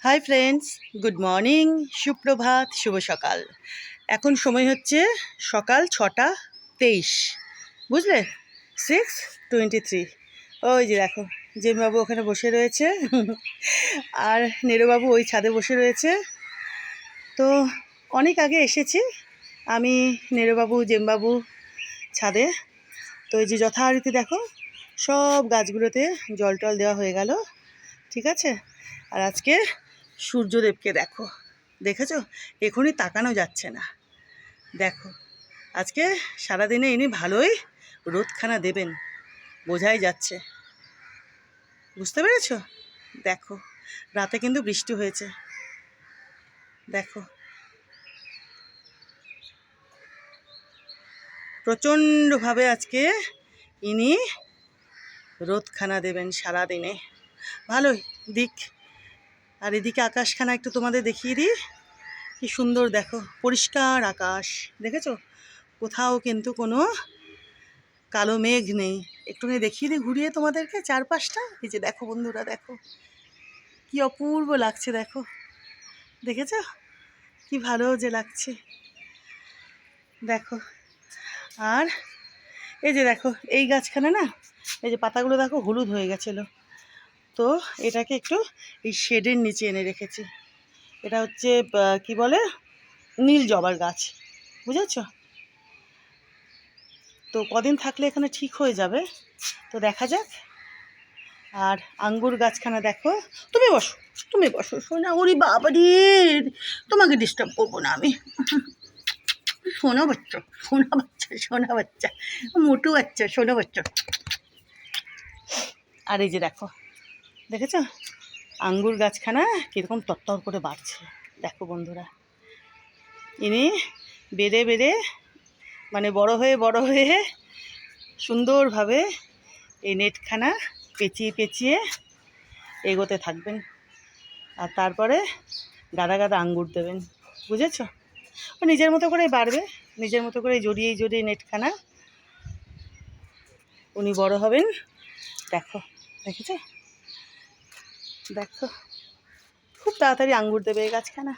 Hi friends, good morning, সুপ্রভাত, শুভ সকাল। এখন সময় হচ্ছে সকাল 6:23, বুঝলে? 6:23। ওই যে দেখো, জেমবাবু ওখানে বসে রয়েছে আর নেরোবাবু ওই ছাদে বসে রয়েছে। তো অনেক আগে এসেছি আমি, নেরোবাবু, জেমবাবু ছাদে। তো এই যে যথারীতি দেখো সব গাছগুলোতে জল টল দেওয়া হয়ে গেল, ঠিক আছে। আর আজকে সূর্যদেবকে দেখো, দেখেছো? এখনই তাকানো যাচ্ছে না। দেখো আজকে সারাদিনে ইনি ভালোই রোদখানা দেবেন, বোঝাই যাচ্ছে। বুঝতে পেরেছো? দেখো রাতে কিন্তু বৃষ্টি হয়েছে, দেখো প্রচণ্ডভাবে আজকে ইনি রোদখানা দেবেন সারাদিনে, ভালোই দিক। আর এদিকে আকাশখানা একটু তোমাদের দেখিয়ে দিই, কি সুন্দর দেখো, পরিষ্কার আকাশ, দেখেছো? কোথাও কিন্তু কোনো কালো মেঘ নেই। একটুখানি দেখিয়ে দিই ঘুরিয়ে তোমাদেরকে চারপাশটা। এই যে দেখো বন্ধুরা, দেখো কি অপূর্ব লাগছে, দেখো, দেখেছো? কি ভালো যে লাগছে, দেখো। আর এই যে দেখো এই গাছখানে না, এই যে পাতাগুলো দেখো হলুদ হয়ে গেছিলো, তো এটাকে একটু এই শেডের নিচে এনে রেখেছি। এটা হচ্ছে কি বলে, নীল জবার গাছ, বুঝেছো? তো কদিন থাকলে এখানে ঠিক হয়ে যাবে, তো দেখা যাক। আর আঙ্গুর গাছখানা দেখো, তুমি বসো, তুমি বসো সোনা। ওরে বাবারে, তোমাকে ডিস্টার্ব করবো না আমি। সোনা বাচ্চা, সোনা বাচ্চা, সোনা বাচ্চা, মোটু বাচ্চা, সোনা বাচ্চা। আর এই যে দেখো, দেখেছো আঙ্গুর গাছখানা কীরকম তত্তর করে বাড়ছে, দেখো বন্ধুরা। ইনি বেড়ে বেড়ে মানে বড় হয়ে সুন্দরভাবে এই নেটখানা পেঁচিয়ে পেঁচিয়ে এগোতে থাকবেন। আর তারপরে গাদা গাদা আঙ্গুর দেবেন, বুঝেছ? ও নিজের মতো করেই বাড়বে, নিজের মতো করে জড়িয়ে জড়িয়ে নেটখানা উনি বড় হবেন। দেখো, দেখেছ? দেখো খুব তাড়াতাড়ি আঙ্গুর দেবে এই গাছখানা।